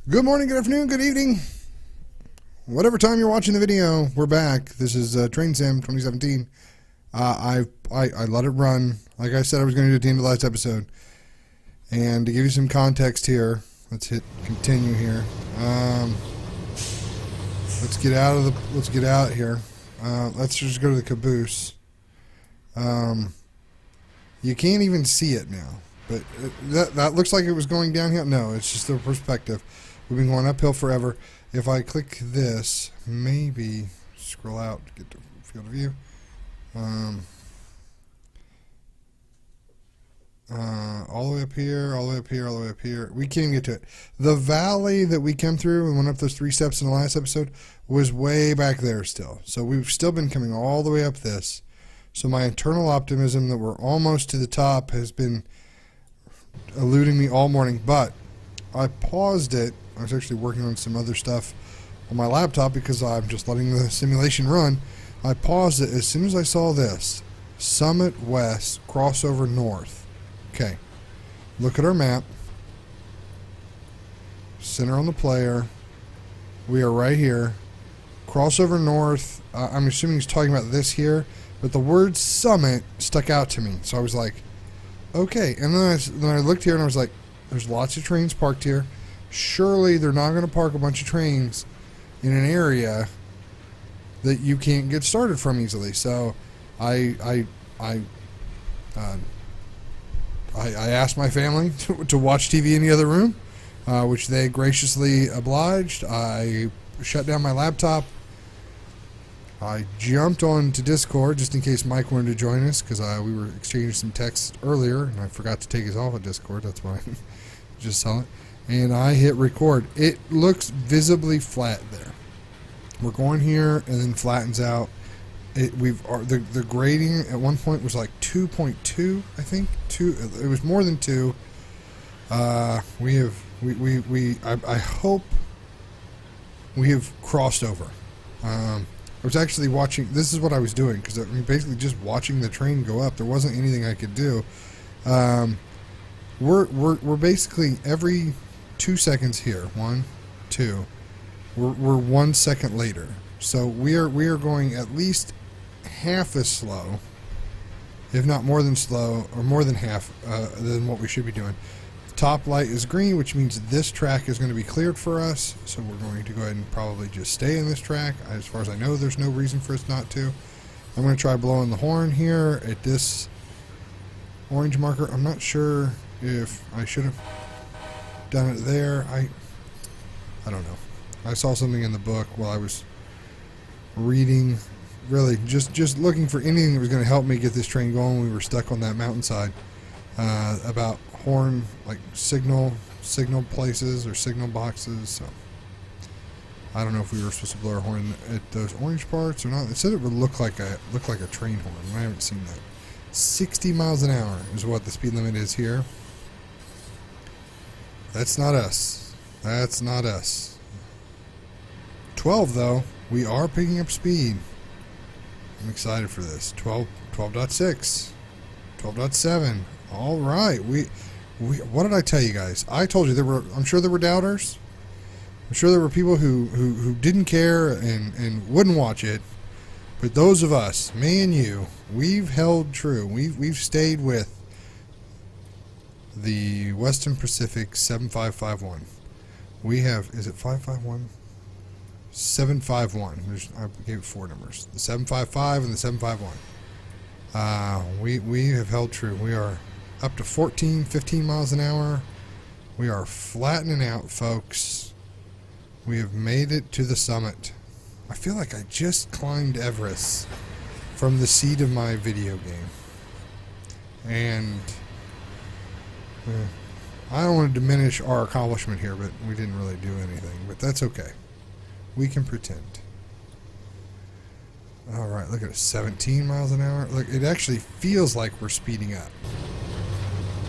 Good morning, good afternoon, good evening. Whatever time you're watching the video, we're back. This is Train Sim 2017. I let it run, like I said I was going to do at the end of the last episode. And to give you some context here, let's hit continue here. Let's get out here. Let's just go to the caboose. You can't even see it now, but that looks like it was going downhill. No, it's just the perspective. We've been going uphill forever. If I click this, maybe scroll out to get to field of view. All the way up here, all the way up here, all the way up here. We can't even get to it. The valley that we came through and went up those 3 steps in the last episode was way back there still. So we've still been coming all the way up this. So my internal optimism that we're almost to the top has been eluding me all morning. But I paused it. I was actually working on some other stuff on my laptop because I'm just letting the simulation run. I paused it as soon as I saw this. Summit West, crossover north. Okay. Look at our map. Center on the player. We are right here. Crossover north. I'm assuming he's talking about this here. But the word summit stuck out to me. So I was like, okay. And then I looked here and I was like, there's lots of trains parked here. Surely they're not going to park a bunch of trains in an area that you can't get started from easily. So I asked my family to watch TV in the other room, which they graciously obliged. I shut down my laptop. I jumped on to Discord just in case Mike wanted to join us because we were exchanging some texts earlier and I forgot to take us off of Discord. That's why I just saw it. And I hit record. It looks visibly flat there. We're going here and then flattens out. The grading at one point was like 2.2, I think. It was more than 2. I hope we have crossed over. I was actually watching. This is what I was doing because basically just watching the train go up. There wasn't anything I could do. We're basically every 2 seconds here. 1, 2. We're 1 second later. So we are going at least half as slow, if not more than slow, or more than half than what we should be doing. The top light is green, which means this track is going to be cleared for us. So we're going to go ahead and probably just stay in this track. As far as I know, there's no reason for us not to. I'm going to try blowing the horn here at this orange marker. I'm not sure if I should have done it there. I don't know. I saw something in the book while I was reading, really just looking for anything that was going to help me get this train going. We were stuck on that mountainside, about horn, like signal places or signal boxes. So I don't know if we were supposed to blow our horn at those orange parts or not. It said it would look like a train horn. I haven't seen that. 60 miles an hour is what the speed limit is here. That's not us. That's not us. 12 though. We are picking up speed. I'm excited for this. 12.6. 12.7. All right. What did I tell you guys? I told you I'm sure there were doubters. I'm sure there were people who didn't care and wouldn't watch it. But those of us, me and you, we've held true. We've stayed with the Western Pacific 7551. We have, is it 551? 751. I gave it 4 numbers. The 755 and the 751. We have held true. We are up to 15 miles an hour. We are flattening out, folks. We have made it to the summit. I feel like I just climbed Everest from the seat of my video game. And I don't want to diminish our accomplishment here, but we didn't really do anything. But that's okay. We can pretend. Alright, look at it. 17 miles an hour. Look, it actually feels like we're speeding up.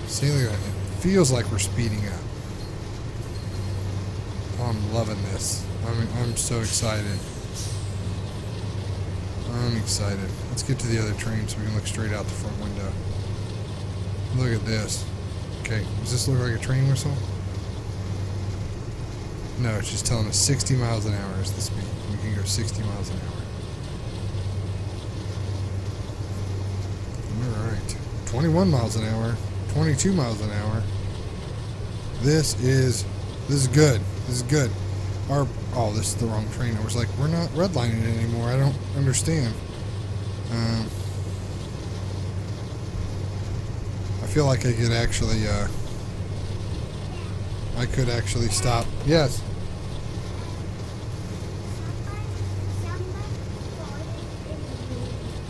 See, look at that. It feels like we're speeding up. Oh, I'm loving this. I'm so excited. I'm excited. Let's get to the other train so we can look straight out the front window. Look at this. Okay, does this look like a train whistle? No, it's just telling us 60 miles an hour is the speed. We can go 60 miles an hour. Alright. 21 miles an hour. 22 miles an hour. This is good. This is good. Oh, this is the wrong train. I was like, we're not redlining it anymore. I don't understand. I feel like I could actually stop. Yes.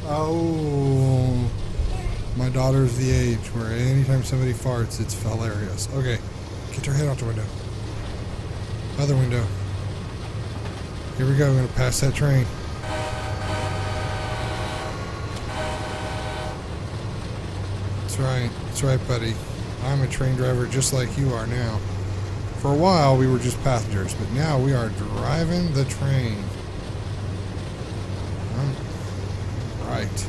Oh, my daughter's the age where anytime somebody farts, it's hilarious. Okay, get your head out the window. Other window. Here we go. We're gonna pass that train. That's right. That's right, buddy. I'm a train driver just like you are now. For a while, we were just passengers, but now we are driving the train. Right.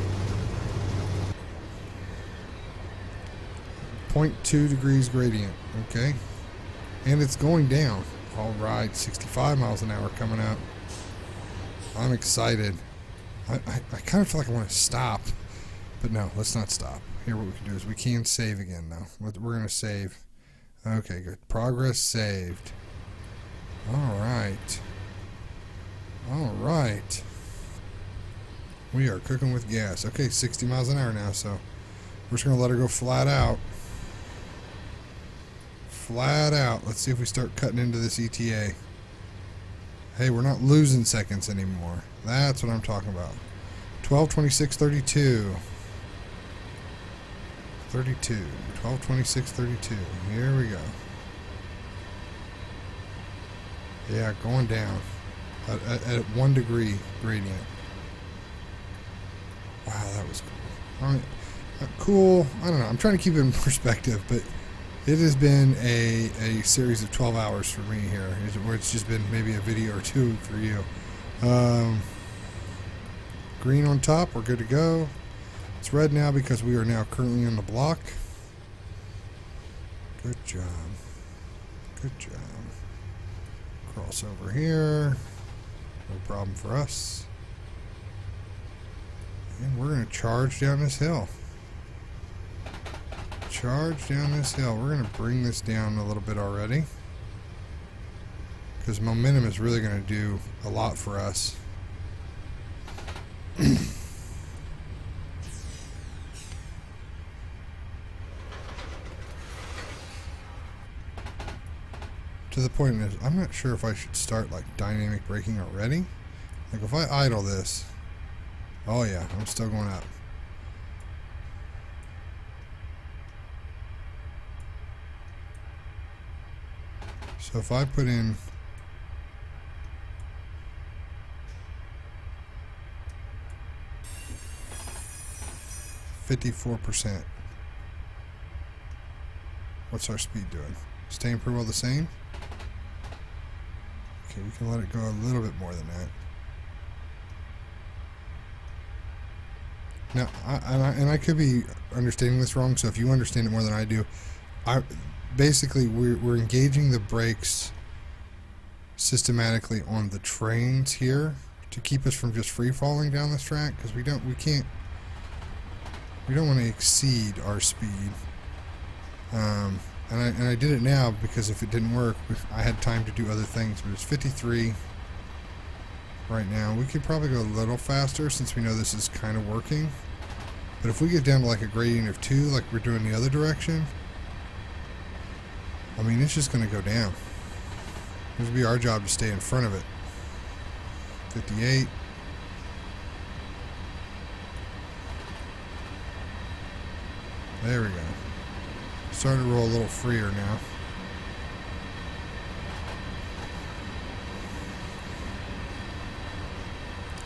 0.2 degrees gradient. Okay. And it's going down. All right. 65 miles an hour coming up. I'm excited. I kind of feel like I want to stop. But no, let's not stop. Here, what we can do is we can save again, though. We're going to save. Okay, good. Progress saved. All right. All right. We are cooking with gas. Okay, 60 miles an hour now, so we're just going to let her go flat out. Flat out. Let's see if we start cutting into this ETA. Hey, we're not losing seconds anymore. That's what I'm talking about. 12, 26, 32. 32. 12, 26, 32. Here we go. Yeah, going down. At 1 degree gradient. Wow, that was cool. All right. Cool. I don't know. I'm trying to keep it in perspective, but it has been a series of 12 hours for me here, where it's just been maybe a video or two for you. Green on top. We're good to go. It's red now because we are now currently on the block. Good job. Good job. Cross over here. No problem for us. And we're going to charge down this hill. Charge down this hill. We're going to bring this down a little bit already, because momentum is really going to do a lot for us. To the point is, I'm not sure if I should start like dynamic braking already. Like if I idle this, oh yeah, I'm still going up. So if I put in 54%, what's our speed doing? Staying pretty well the same? Okay, we can let it go a little bit more than that. Now, I could be understanding this wrong, so if you understand it more than I do, basically we're engaging the brakes systematically on the trains here to keep us from just free falling down this track, because we don't want to exceed our speed. And I did it now because if it didn't work, I had time to do other things. But it's 53 right now. We could probably go a little faster since we know this is kind of working. But if we get down to like a gradient of 2, like we're doing the other direction, I mean, it's just going to go down. It'll be our job to stay in front of it. 58. There we go. Starting to roll a little freer now.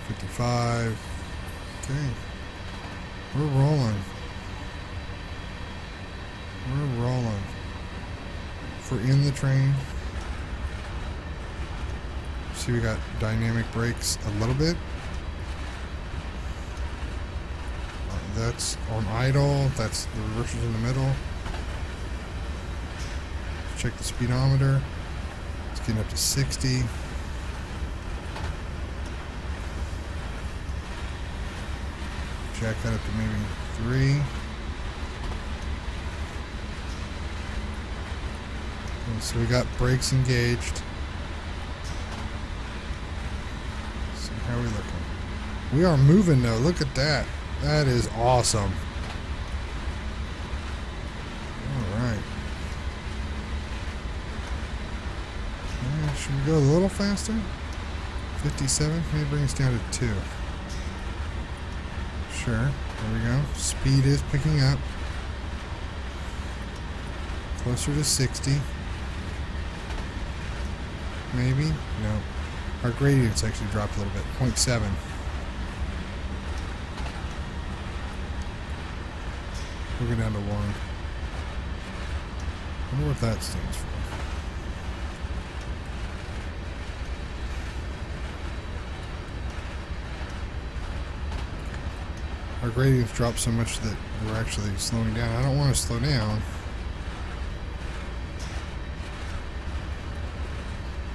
$55. Okay. We're rolling. We're rolling. If we're in the train. See, we got dynamic brakes a little bit. That's on idle. That's the reversers in the middle. Check the speedometer. It's Getting up to 60. Jack that up to maybe 3. And so we got brakes engaged. So how are we looking? We are moving though. Look at that. That is awesome. Alright. Should we go a little faster? 57? Maybe bring us down to 2. Sure. There we go. Speed is picking up. Closer to 60. Maybe? No. Our gradient's actually dropped a little bit. 0.7. We'll go down to 1. I wonder what that stands for. Our gradient's dropped so much that we're actually slowing down. I don't want to slow down.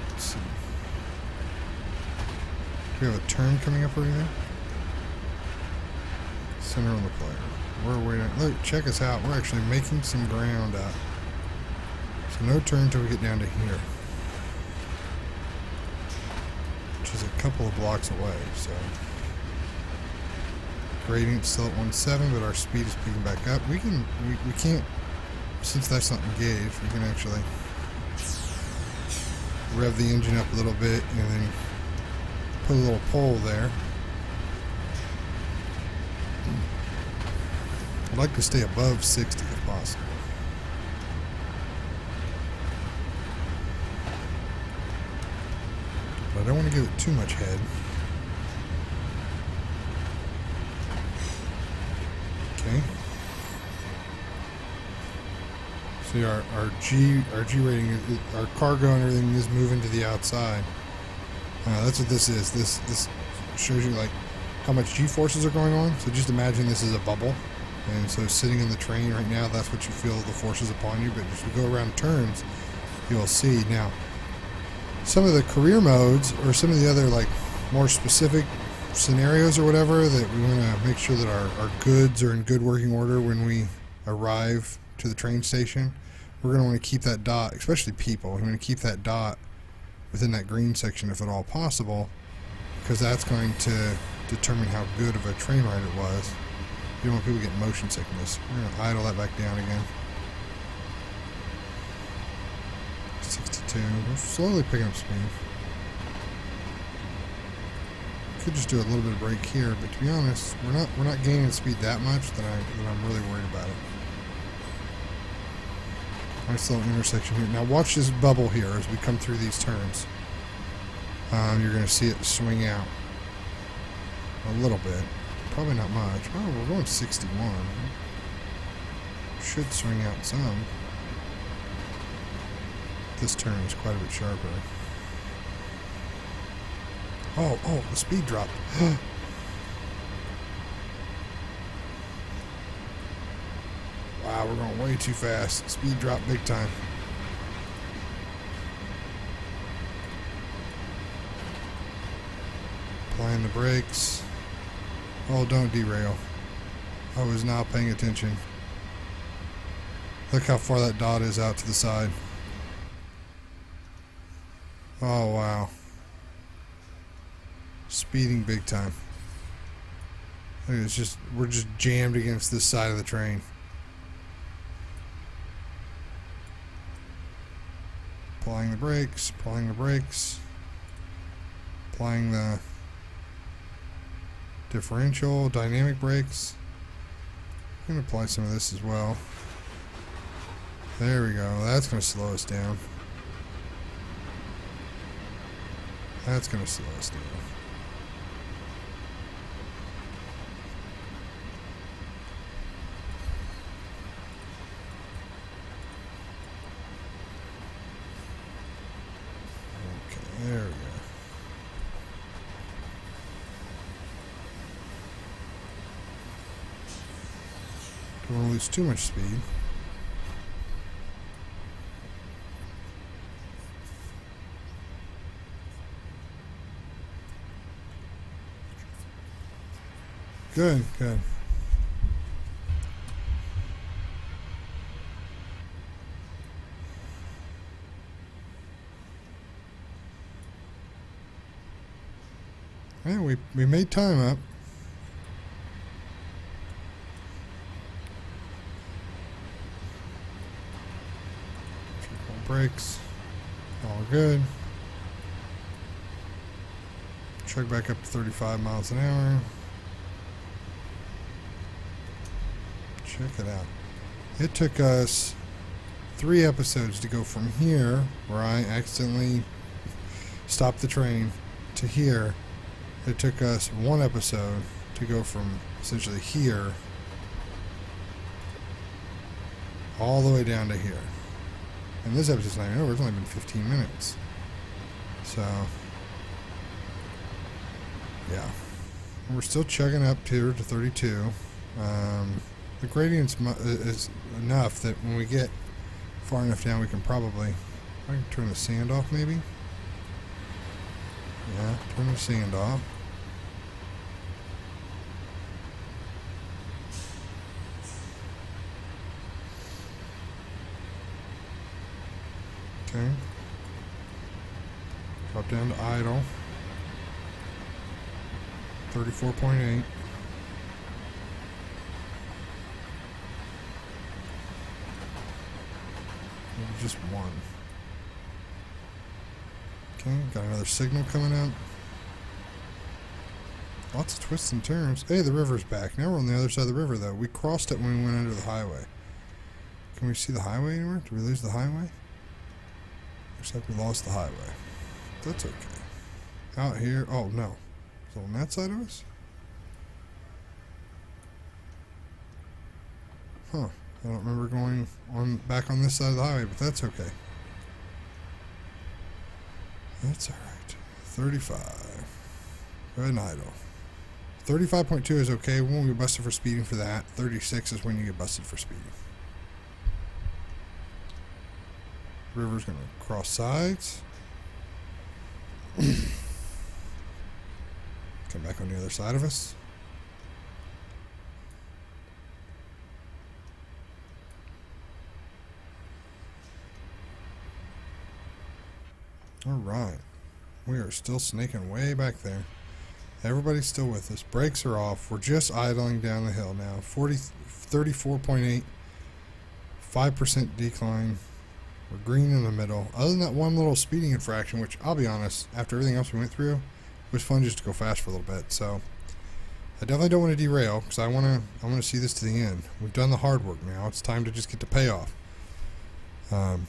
Let's see. Do we have a turn coming up or anything? Center on the player. We're waiting. Look, check us out. We're actually making some ground up. So no turn until we get down to here. Which is a couple of blocks away, so. Gradient's still at 1.7, but our speed is picking back up. We can't, since that's not engaged, we can actually rev the engine up a little bit and then put a little pole there. I'd like to stay above 60 if possible. But I don't want to give it too much head. Okay. See, our G rating, our cargo and everything is moving to the outside. That's what this is. This shows you like how much G forces are going on. So just imagine this is a bubble, and so sitting in the train right now, that's what you feel the forces upon you. But as you go around turns, you'll see now some of the career modes or some of the other like more specific scenarios or whatever that we want to make sure that our goods are in good working order when we arrive to the train station. We're going to want to keep that dot, especially people, we want to keep that dot within that green section if at all possible, because that's going to determine how good of a train ride it was. You don't want people getting motion sickness. We're going to idle that back down again. 62. We're slowly picking up speed. Could just do a little bit of brake here, but to be honest, we're not gaining speed that much that I'm really worried about it. Nice little intersection here. Now watch this bubble here as we come through these turns. You're going to see it swing out a little bit, probably not much. Oh, we're going 61. Should swing out some. This turn is quite a bit sharper. Oh, the speed dropped. Wow, we're going way too fast. Speed dropped big time. Applying the brakes. Oh, don't derail. I was not paying attention. Look how far that dot is out to the side. Oh, wow. Speeding big time. It's we're just jammed against this side of the train. Applying the brakes, applying the brakes, applying the differential, dynamic brakes. I'm going to apply some of this as well. There we go. That's going to slow us down. That's going to slow us down. There we go. Don't want to lose too much speed. Good, good. Yeah, we made time up. Check my brakes. All good. Check back up to 35 miles an hour. Check it out. It took us 3 episodes to go from here, where I accidentally stopped the train, to here. It took us 1 episode to go from essentially here all the way down to here. And this episode's not even over. It's only been 15 minutes. So, yeah. We're still chugging up here to 32. The gradient's is enough that when we get far enough down, we can probably... I can turn the sand off, maybe? Yeah, turn the sand off. Okay. Drop down to idle. 34.8. Just 1. Okay, got another signal coming up. Lots of twists and turns. Hey, the river's back. Now we're on the other side of the river, though. We crossed it when we went under the highway. Can we see the highway anywhere? Did we lose the highway? Looks like we lost the highway. That's okay. Out here. Oh, no. Is it on that side of us? Huh. I don't remember going back on this side of the highway, but that's okay. That's alright. 35. Go ahead and idle. 35.2 is okay. We won't get busted for speeding for that. 36 is when you get busted for speeding. River's going to cross sides. Come back on the other side of us. Alright. We are still snaking way back there. Everybody's still with us. Brakes are off. We're just idling down the hill now. 34.8. 5% decline. We're green in the middle. Other than that one little speeding infraction, which I'll be honest, after everything else we went through, it was fun just to go fast for a little bit. So I definitely don't want to derail because I want to see this to the end. We've done the hard work now. It's time to just get the payoff. But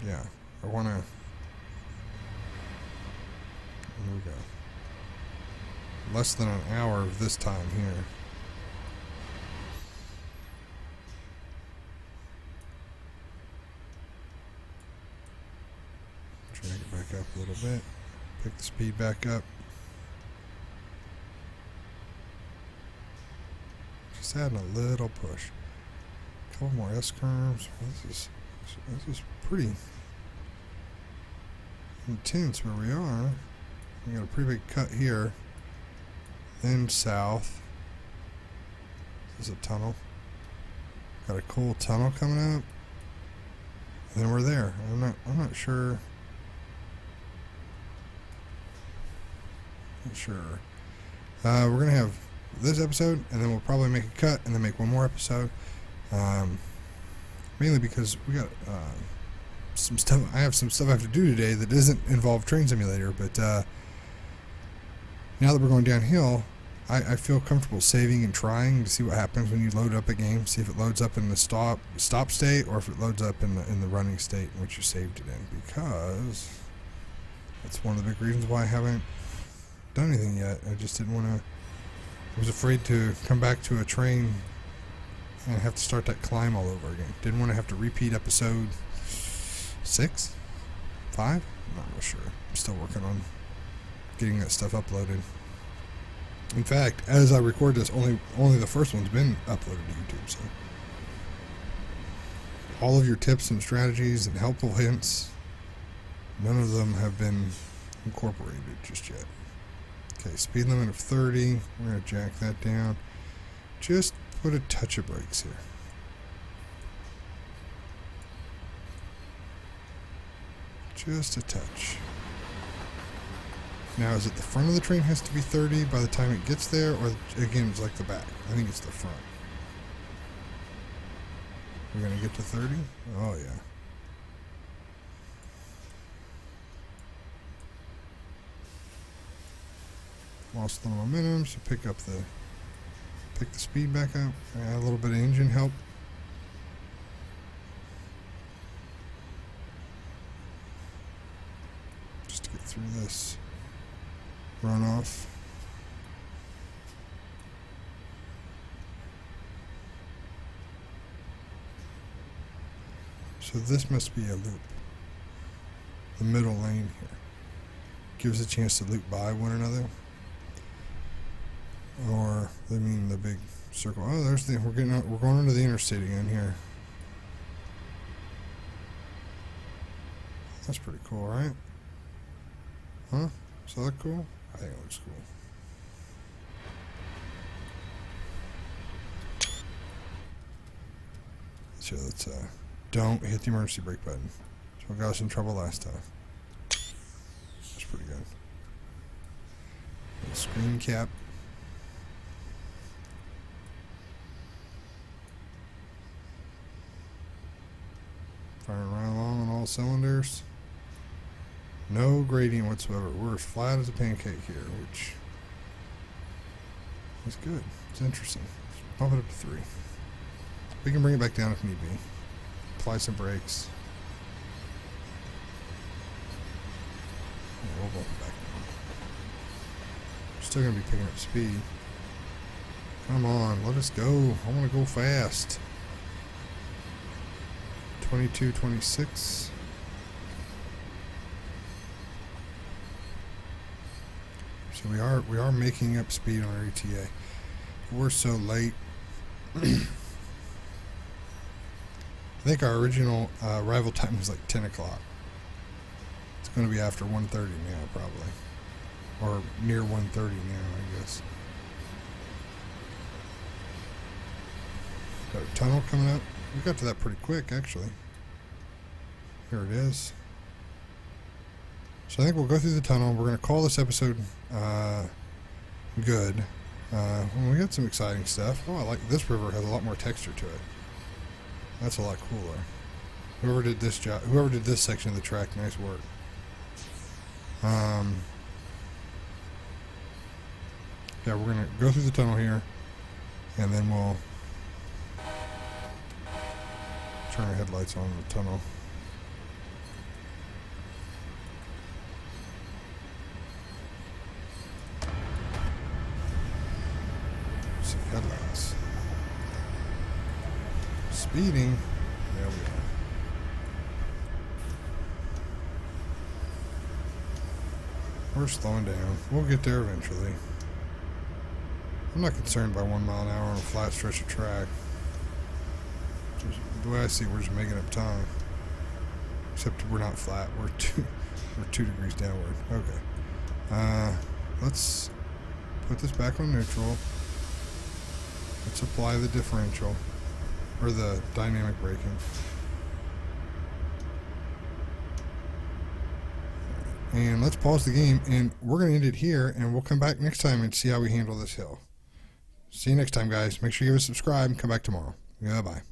yeah, I want to. Here we go. Less than an hour of this time here. Drag it back up a little bit. Pick the speed back up. Just adding a little push. A couple more S curves. This is pretty intense where we are. We got a pretty big cut here. Then south. This is a tunnel. Got a cool tunnel coming up. And then we're there. I'm not sure. Not sure. We're gonna have this episode, and then we'll probably make a cut, and then make one more episode. Mainly because we got some stuff. I have some stuff I have to do today that doesn't involve Train Simulator. But now that we're going downhill, I feel comfortable saving and trying to see what happens when you load up a game. See if it loads up in the stop state, or if it loads up in the running state in which you saved it in. Because that's one of the big reasons why I haven't done anything yet. I just didn't want to. I was afraid to come back to a train and have to start that climb all over again. Didn't want to have to repeat episode 6? 5? I'm not real sure. I'm still working on getting that stuff uploaded. In fact, as I record this, only the first one's been uploaded to YouTube. So all of your tips and strategies and helpful hints, none of them have been incorporated just yet. Okay, speed limit of 30. We're going to jack that down. Just put a touch of brakes here. Just a touch. Now, is it the front of the train has to be 30 by the time it gets there, or again, it's like the back? I think it's the front. We're going to get to 30? Oh, yeah. Lost a little momentum, so pick the speed back up. Add a little bit of engine help. Just to get through this runoff. So this must be a loop. The middle lane here gives a chance to loop by one another. Or I mean the big circle. Oh, there's the we're going into the interstate again here. That's pretty cool, right? Huh? Does that look cool? I think it looks cool. So let's don't hit the emergency brake button. So we got us in trouble last time. That's pretty good. Little screen cap. Firing right along on all cylinders. No gradient whatsoever. We're as flat as a pancake here, which is good. It's interesting. Let's bump it up to 3. We can bring it back down if need be. Apply some brakes. Yeah, we'll bump it back down. Still going to be picking up speed. Come on, let us go. I want to go fast. 22, 26. So we are making up speed on our ETA. We're so late. I think our original arrival time was like 10 o'clock. It's going to be after 1:30 now, probably. Or near 1:30 now, I guess. Got a tunnel coming up. We got to that pretty quick, actually. Here it is. So I think we'll go through the tunnel. We're going to call this episode good. Well, we got some exciting stuff. Oh, I like this river. Has a lot more texture to it. That's a lot cooler. Whoever did this job, whoever did this section of the track, nice work. Yeah, we're going to go through the tunnel here, and then we'll turn our headlights on in the tunnel. See headlights. Speeding. There we are. We're slowing down. We'll get there eventually. I'm not concerned by 1 mile an hour on a flat stretch of track. Just, the way I see it, we're just making up time. Except we're not flat. We're 2 degrees downward. Okay. Let's put this back on neutral. Let's apply the differential. Or the dynamic braking. And let's pause the game, and we're going to end it here, and we'll come back next time and see how we handle this hill. See you next time, guys. Make sure you give us a subscribe and come back tomorrow. Goodbye.